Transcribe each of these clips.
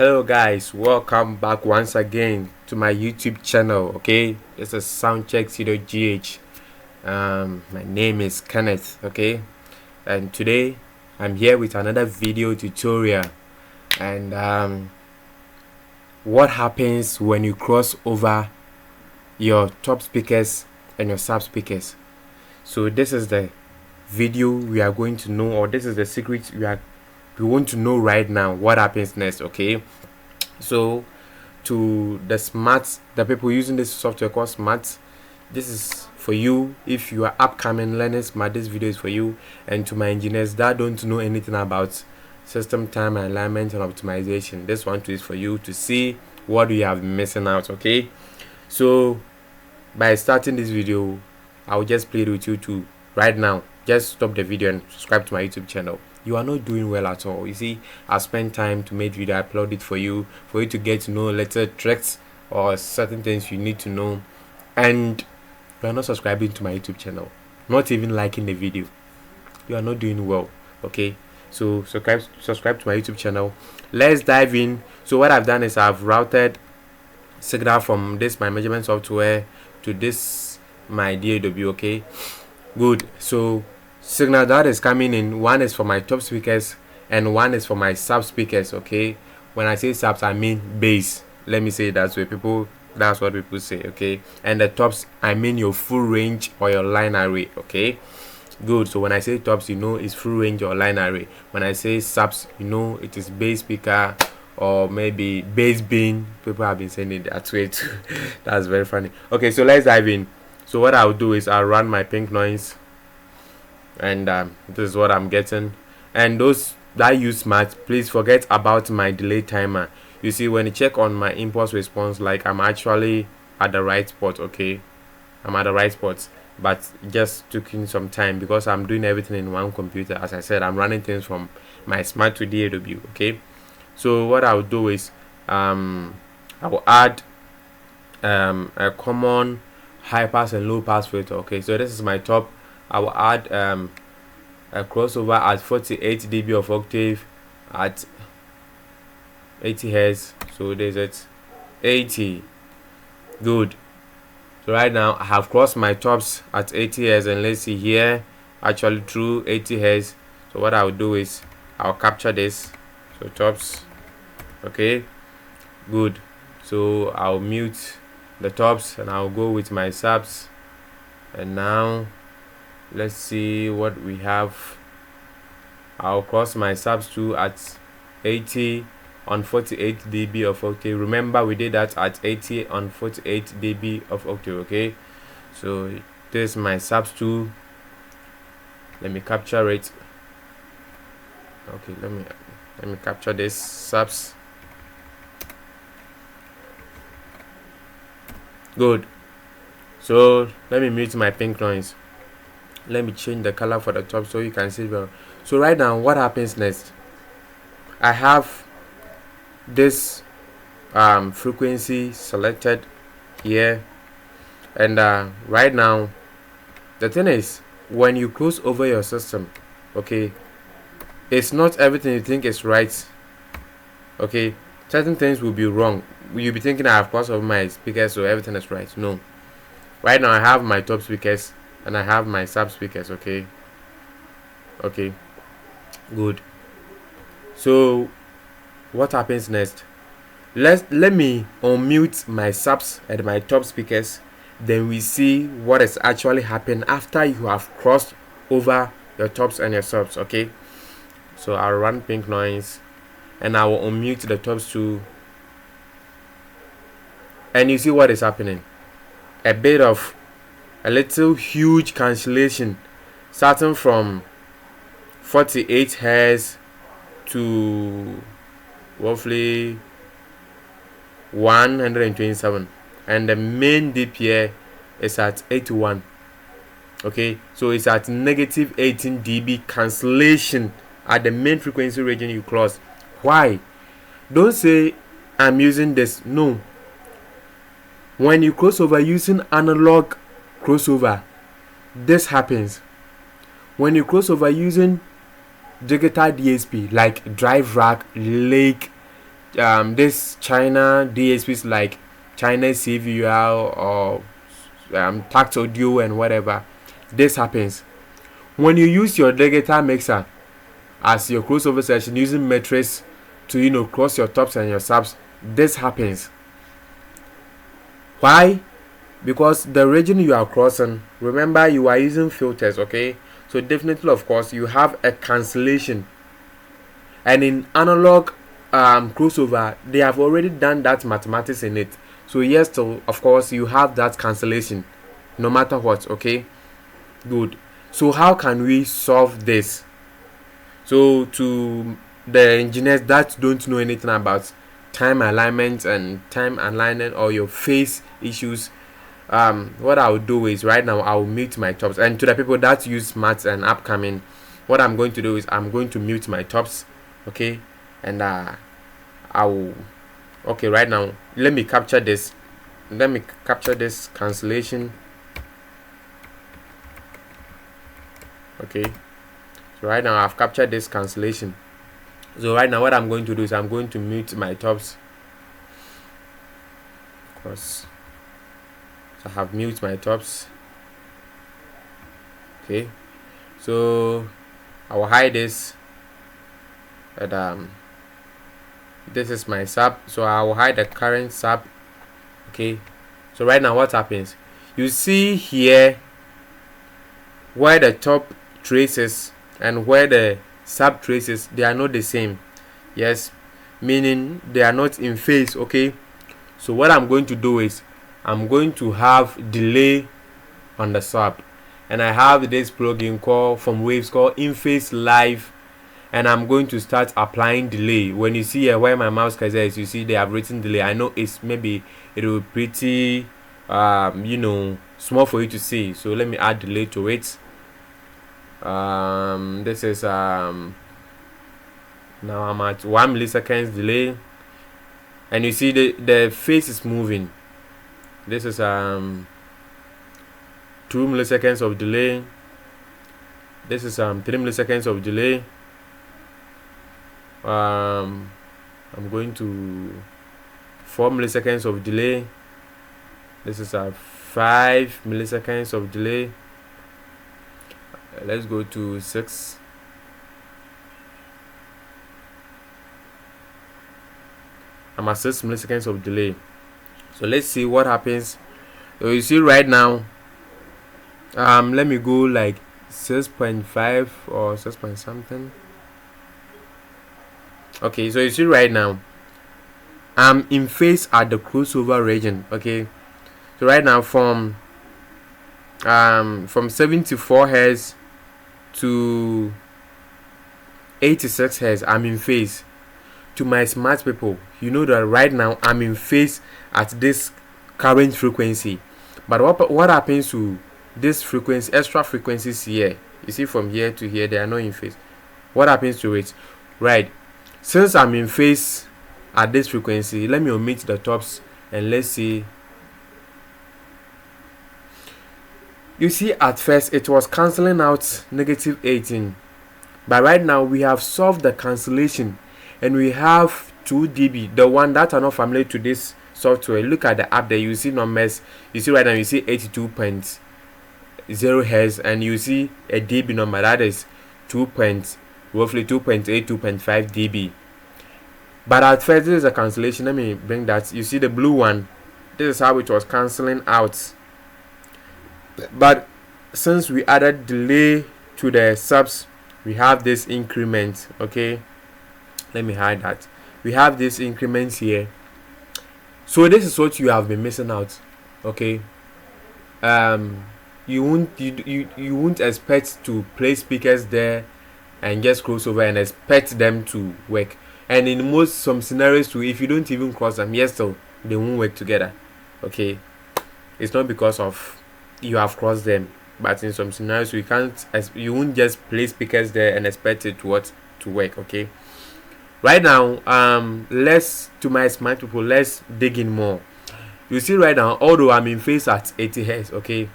Hello guys, welcome back once again to my YouTube channel. Okay, this is soundcheck.gh. My name is Kenneth. Okay, and today I'm here with another video tutorial. And what happens when you cross over your top speakers and your sub speakers? So this is the video we are going to know, or this is the secret we want to know right now. What happens next? Okay, so to the people using this software called Smart, this is for you. If you are upcoming learning Smart, this video is for you. And to my engineers that don't know anything about system time alignment and optimization, this one too is for you to see what you have been missing out. Okay, so by starting this video, I'll just play it with you to right now. Just stop the video and subscribe to my YouTube channel. You are not doing well at all. You see, I spent time to make video, I upload it for you to get to know little tricks or certain things you need to know, and you are not subscribing to my YouTube channel, not even liking the video. You are not doing well. Okay, so subscribe to my YouTube channel. Let's dive in. So what I've done is I've routed signal from this my measurement software to this my DAW. Okay, good. So signal that is coming in, one is for my top speakers and one is for my sub speakers. Okay, when I say subs, I mean bass. Let me say that's what people say. Okay, and the tops, I mean your full range or your line array. Okay, good. So when I say tops, you know it's full range or line array. When I say subs, you know it is bass speaker or maybe bass bin. People have been saying it that way too. That's very funny. Okay, so let's dive in. So what I'll do is I'll run my pink noise, and this is what I'm getting. And those that use Smart, please forget about my delay timer. You see, when you check on my impulse response, like I'm actually at the right spot. Okay, I'm at the right spot, but just took in some time because I'm doing everything in one computer. As I said, I'm running things from my Smart to DAW. Okay, so what I'll do is I will add a common high pass and low pass filter. Okay, so this is my top. I will add a crossover at 48 dB of octave at 80 Hz. So there's it, 80. Good. So right now I have crossed my tops at 80 Hz, and let's see here, actually through 80 Hz. So what I'll do is I'll capture this. So tops. Okay, good. So I'll mute the tops and I'll go with my subs. And now let's see what we have. I'll cross my subs to at 80 on 48 dB of octave. Remember we did that at 80 on 48 dB of octave. Okay, so this is my subs 2. Let me capture it. Okay, let me capture this subs. Good. So let me mute my pink noise. Let me change the color for the top so you can see well. So right now what happens next, I have this frequency selected here, and right now the thing is, when you close over your system, okay, it's not everything you think is right. Okay, certain things will be wrong. You'll be thinking I have crossed over my speakers so everything is right. No, right now I have my top speakers and I have my sub speakers. Okay, good. So what happens next, let me unmute my subs and my top speakers, then we see what is actually happening after you have crossed over your tops and your subs. Okay, so I'll run pink noise and I will unmute the tops too, and you see what is happening. A little huge cancellation starting from 48 Hz to roughly 127, and the main dip here is at 81. Okay, so it's at negative 18 dB cancellation at the main frequency region you cross. Why? Don't say I'm using this. No, when you cross over using analog crossover, this happens. When you cross over using digital DSP like drive rack, lake, this China DSPs like China CVR or tact audio and whatever, this happens when you use your digital mixer as your crossover session using matrix to cross your tops and your subs. This happens. Why? Because the region you are crossing, remember you are using filters, okay? So definitely, of course, you have a cancellation. And in analog crossover, they have already done that mathematics in it. So yes, so of course you have that cancellation no matter what, okay? Good. So how can we solve this? So to the engineers that don't know anything about time alignment and time alignment or your phase issues, what I'll do is right now I'll mute my tops. And to the people that use smaart and upcoming, what I'm going to do is I'm going to mute my tops, okay? And I'll okay, right now let me capture this cancellation. Okay, so right now I've captured this cancellation. So right now what I'm going to do is I'm going to mute my tops, of course. So I have muted my tops. Okay, so I will hide this, and this is my sub, so I will hide the current sub. Okay, so right now what happens, you see here where the top traces and where the sub traces, they are not the same. Yes, meaning they are not in phase. Okay, so what I'm going to do is I'm going to have delay on the sub, and I have this plugin called from Waves called In Phase Live, and I'm going to start applying delay. When you see here where my mouse cursor is, you see they have written delay. I know it's maybe it will be pretty small for you to see, so let me add delay to it. This is now I'm at 1 milliseconds delay, and you see the face is moving. This is 2 milliseconds of delay. This is 3 milliseconds of delay. I'm going to 4 milliseconds of delay. This is 5 milliseconds of delay. Let's go to 6. I'm at 6 milliseconds of delay. So let's see what happens. So you see right now, let me go like 6.5 or 6 point something. Okay, so you see right now I'm in phase at the crossover region. Okay, so right now from 74 Hz to 86 Hz, I'm in phase. To my smart people, you know that right now I'm in phase at this current frequency. But what happens to this frequency, extra frequencies here? You see from here to here, they are not in phase. What happens to it? Right, since I'm in phase at this frequency, let me omit the tops and let's see. You see, at first it was cancelling out negative 18, but right now we have solved the cancellation and we have 2 dB. The one that are not familiar to this software, look at the app there, you see numbers. You see right now you see 82.0 Hz, and you see a dB number that is roughly 2.8, 2.5 dB. But at first this is a cancellation. Let me bring that. You see the blue one, this is how it was cancelling out. But since we added delay to the subs, we have this increment. Okay, let me hide that. We have this increment here. So this is what you have been missing out. Okay, you won't expect to place speakers there and just cross over and expect them to work. And in some scenarios too, if you don't even cross them, yes, so they won't work together. Okay, it's not because of you have crossed them, but in some scenarios you won't just place speakers there and expect it to work. Okay, right now to my smart people, let's dig in more. You see right now, although I'm in phase at 80 Hz, okay,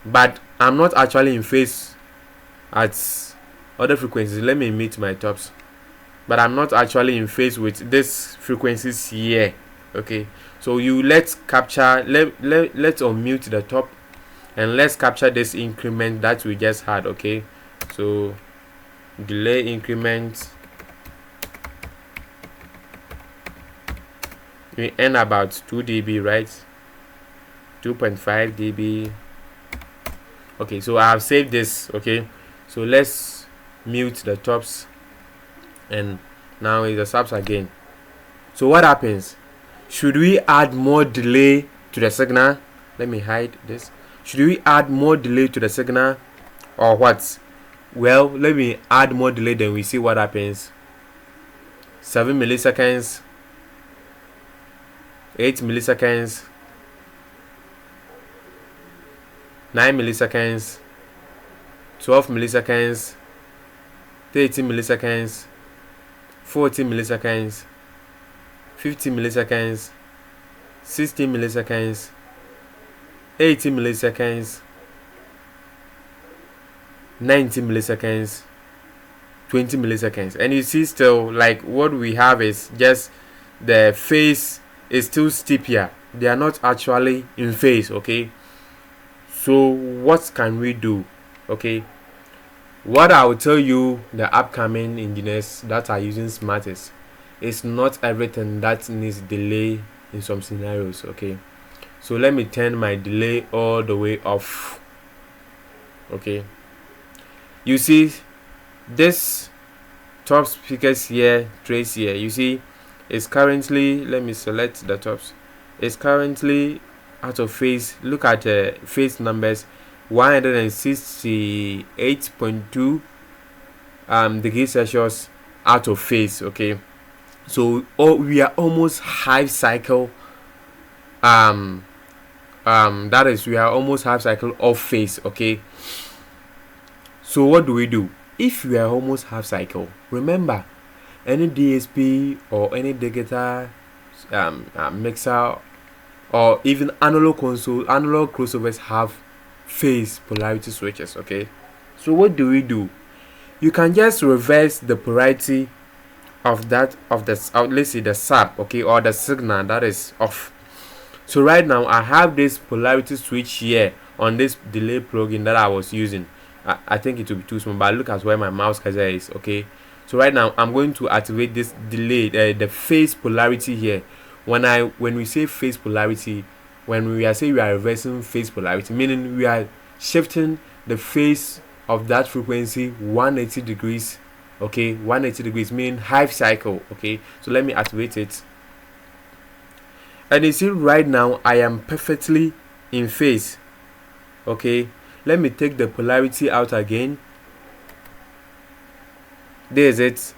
but I'm not actually in phase at other frequencies. Let me mute my tops. but I'm not actually in phase with this frequencies here. Okay, so let's unmute the top and let's capture this increment that we just had. Okay, so delay increment, we end about 2 dB, right? 2.5 dB. Okay, so I have saved this. Okay, so let's mute the tops, and now it's the subs again. So what happens? Should we add more delay to the signal? Let me hide this. Should we add more delay to the signal or what? Well, let me add more delay, then we see what happens. 7 milliseconds, 8 milliseconds, 9 milliseconds, 12 milliseconds, 13 milliseconds, 14 milliseconds, 50 milliseconds, 60 milliseconds, 80 milliseconds, 90 milliseconds, 20 milliseconds. And you see, still, like, what we have is just the phase is still steep here. They are not actually in phase. Okay, so what can we do? Okay, what I will tell you, the upcoming engineers that are using smaart, is it's not everything that needs delay in some scenarios. Okay, so let me turn my delay all the way off. Okay, you see this top speakers here, trace here, you see it's currently, let me select the tops, it's currently out of phase. Look at the phase numbers, 168.2 degrees Celsius out of phase. Okay, so we are almost half cycle, that is, we are almost half cycle off phase. Okay, so what do we do if we are almost half cycle? Remember, any DSP or any digital mixer or even analog crossovers have phase polarity switches. Okay, so what do we do? You can just reverse the polarity of that let's say the sub, okay, or the signal that is off. So right now I have this polarity switch here on this delay plugin that I was using. I think it will be too small, but look at where my mouse cursor is. Okay, so right now I'm going to activate this delay, the phase polarity here. When we say phase polarity, when we are saying we are reversing phase polarity, meaning we are shifting the phase of that frequency 180 degrees. Okay, 180 degrees, meaning half cycle. Okay, so let me activate it, and you see right now I am perfectly in phase. Okay, let me take the polarity out again. There is it.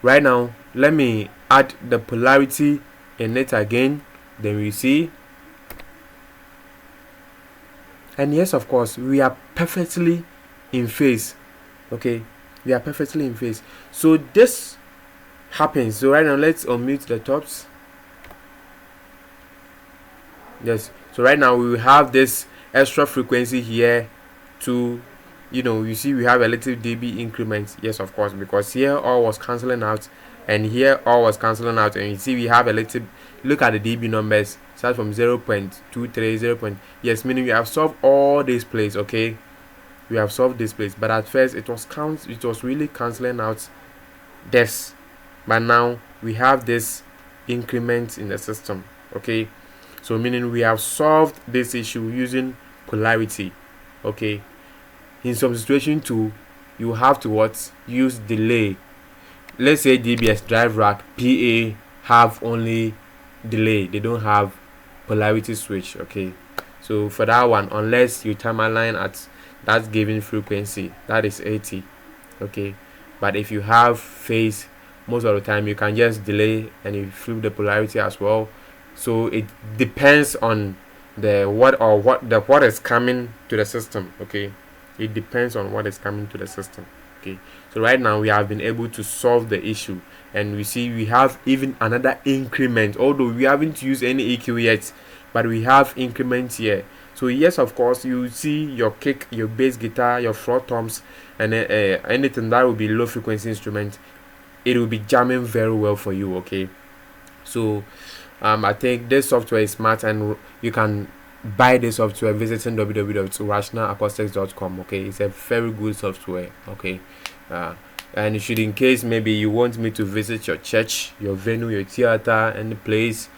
Right now let me add the polarity in it again, then we see, and yes, of course, we are perfectly in phase. Okay, we are perfectly in phase. So this happens. So right now let's unmute the tops. Yes, so right now we will have this extra frequency here to, you see we have a little dB increment. Yes, of course, because here all was cancelling out and here all was cancelling out, and you see we have a little, look at the dB numbers, start from 0.23 0. Yes, meaning we have solved all these plays. Okay, we have solved this place, but at first it was really cancelling out this, but now we have this increment in the system. Okay, so meaning we have solved this issue using polarity. Okay, in some situation too, you have to use delay. Let's say DBS drive rack PA have only delay, they don't have polarity switch. Okay, so for that one, unless you time align at that given frequency, that is 80. Okay, but if you have phase, most of the time you can just delay and you flip the polarity as well. So it depends on what is coming to the system. Okay, it depends on what is coming to the system. Okay, so right now we have been able to solve the issue, and we see we have even another increment, although we haven't used any EQ yet, but we have increments here. So yes, of course, you see your kick, your bass guitar, your floor toms, and anything that will be low frequency instrument it will be jamming very well for you. Okay, so I think this software is smart, and you can buy this software visiting www.rationalacoustics.com. Okay, it's a very good software. Okay, and should, in case maybe you want me to visit your church, your venue, your theater, any place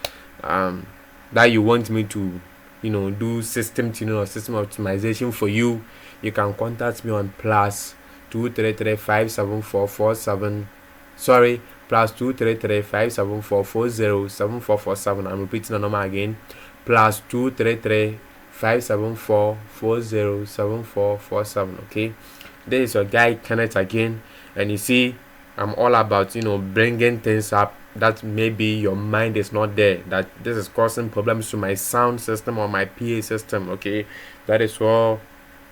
that you want me to, do system tuning or system optimization for you, you can contact me on +233 574 47, sorry, +233 574 40 I'm repeating the number again, +233 574 Okay, this is your guy Kenneth again, and you see, I'm all about bringing things up that maybe your mind is not there, that this is causing problems to my sound system or my PA system. Okay, that is all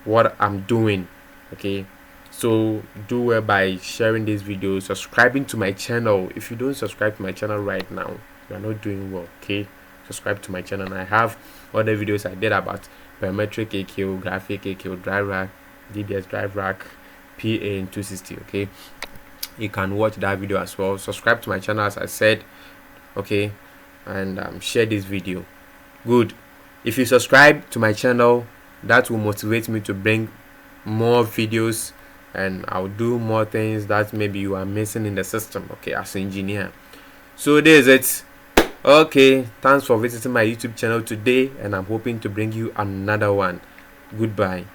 what I'm doing. Okay, so do well by sharing this video, subscribing to my channel. If you don't subscribe to my channel right now, you are not doing well. Okay, subscribe to my channel. I have other videos I did about parametric EQ, graphic EQ, drive rack, DBS drive rack, PA in 260. Okay, you can watch that video as well. Subscribe to my channel, as I said. Okay, and share this video. Good. If you subscribe to my channel, that will motivate me to bring more videos, and I'll do more things that maybe you are missing in the system. Okay, as an engineer. So this is it. Okay, thanks for visiting my YouTube channel today, and I'm hoping to bring you another one. Goodbye.